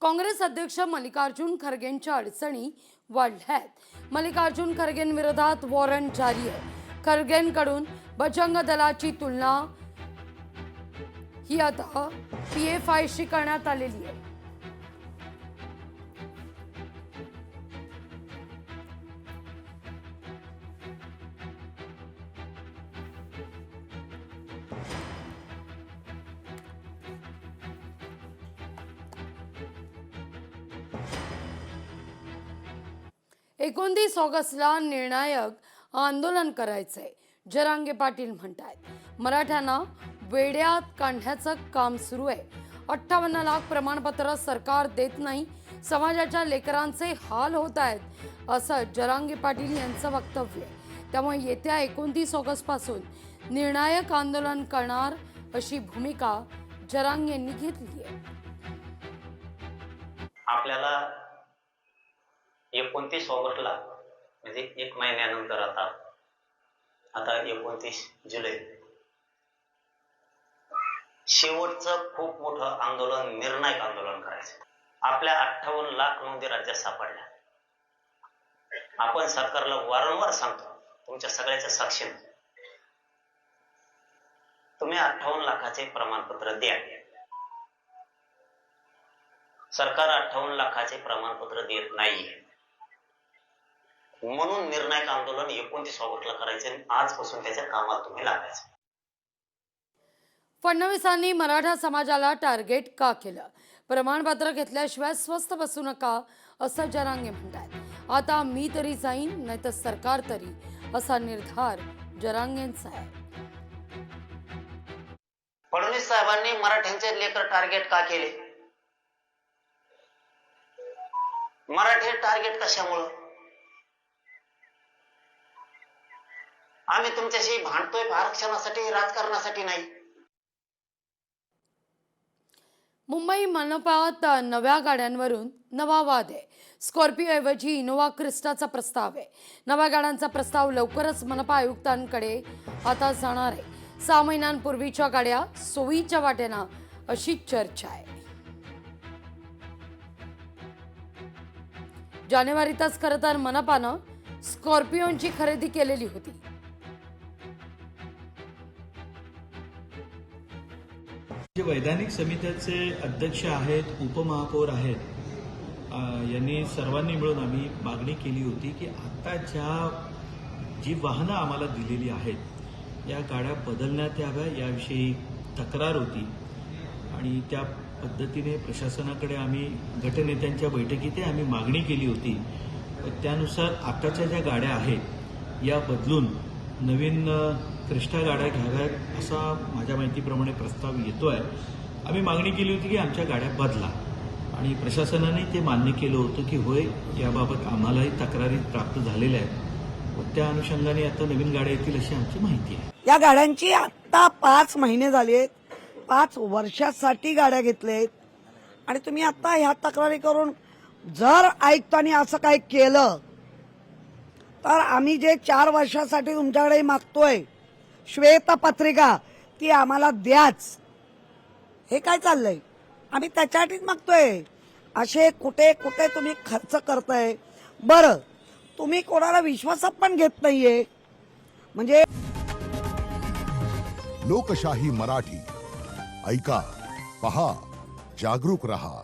काँग्रेस अध्यक्ष मल्लिकार्जुन खरगेंच्या अडचणी वाढल्यात। मल्लिकार्जुन खरगेंविरोधात वॉरंट जारी आहे। खरगेंकडून बजरंग दलाची तुलना ही आता PFIशी करण्यात आलेली आहे। ऑगस्टला निर्णायक आंदोलन करायचंय, जरांगे पाटील म्हणतायत। मराठ्यांना वेड्यात काढण्याचं काम सुरू आहे। 58 लाख प्रमाणपत्र सरकार देत नाही, समाजाच्या लेकरांचे हाल होत आहेत, असं जरांगे पाटील यांचं वक्तव्य आहे। त्यामुळे येत्या 29 ऑगस्ट पासून निर्णायक आंदोलन करणार अशी भूमिका जरांगे यांनी घेतली आहे। आपल्याला 29 ऑगस्टला म्हणजे 1 महिन्यानंतर आता 29 जुलै शेवटचं खूप मोठं आंदोलन, निर्णायक आंदोलन करायचं। आपल्या 58 लाख नोंदी राज्यात सापडल्या। आपण सरकारला वारंवार सांगतो, तुमच्या सगळ्याच्या साक्षीने, तुम्ही 58 लाखाचे प्रमाणपत्र द्या। सरकार 58 लाखाचे प्रमाणपत्र देत नाहीये, म्हणून निर्णायक आंदोलन 29 ऑगस्टला करायचे आणि आजपासून त्याच्या कामात तुम्ही लागायचं। फडणवीसांनी मराठा समाजाला टार्गेट का केलं? प्रमाणपत्र घेतल्याशिवाय स्वस्थ बसू नका, असं जरांगे म्हणतात। आता मी तरी जाईन, नाही तर सरकार तरी, असा निर्धार जरांगेंचा आहे। फडणवीस साहेबांनी मराठ्यांचे लेकर टार्गेट का केले? मराठी टार्गेट कशामुळं? आम्ही तुमच्याशी भांडतोय आरक्षणासाठी, राजकारणासाठी नाही। मुंबई मनपात नव्या गाड्यांवरून नवा वाद आहे। स्कॉर्पिओ ऐवजी इनोवा क्रिस्टाचा प्रस्ताव आहे। नव्या गाड्यांचा प्रस्ताव लवकरच मनपा आयुक्तांकडे आता जाणार आहे। 6 महिन्यांपूर्वीच्या गाड्या सोयीच्या वाटेना, अशी चर्चा आहे। जानेवारीतच खरं तर मनपानं स्कॉर्पिओची खरेदी केलेली होती। जे वैधानिक समितीचे अध्यक्ष आहेत, उपमहापौर आहेत, यांनी सर्वांनी मिळून आम्ही मागणी केली होती की आता जी वाहनं आम्हाला दिलेली आहेत या गाड्या बदलण्यात याव्या, याविषयी तक्रार होती आणि त्या पद्धतीने प्रशासनाकडे आम्ही गटनेत्यांच्या बैठकीत आम्ही मागणी केली होती। त्यानुसार आताच्या ज्या गाड्या आहेत या बदलून नवीन क्रिस्टा गाड्या घ्याव्यात असा माझ्या माहितीप्रमाणे प्रस्ताव येतोय। आम्ही मागणी केली होती की आमच्या गाड्या बदला आणि प्रशासनाने ते मान्य केलं होतं की होय, याबाबत आम्हालाही तक्रारी प्राप्त झालेल्या आहेत। त्या अनुषंगाने आता नवीन गाड्या येतील अशी आमची माहिती आहे। या गाड्यांची आता 5 महिने झालेत, 5 वर्षासाठी गाड्या घेतलेत आणि तुम्ही आता ह्या तक्रारी करून जर आयुक्तांनी असं काही केलं तर आम्ही जे 4 वर्षासाठी तुमच्याकडे मागतोय श्वेतपत्रिका, ती आम्हाला द्याच। हे काय चाललंय? आम्ही त्याच्यासाठीच मागतोय। असे कुठे कुठे तुम्ही खर्च करताय? बरं, तुम्ही कोणाला विश्वासात पण घेत नाहीये। म्हणजे लोकशाही मराठी ऐका, पहा, जागरूक रहा।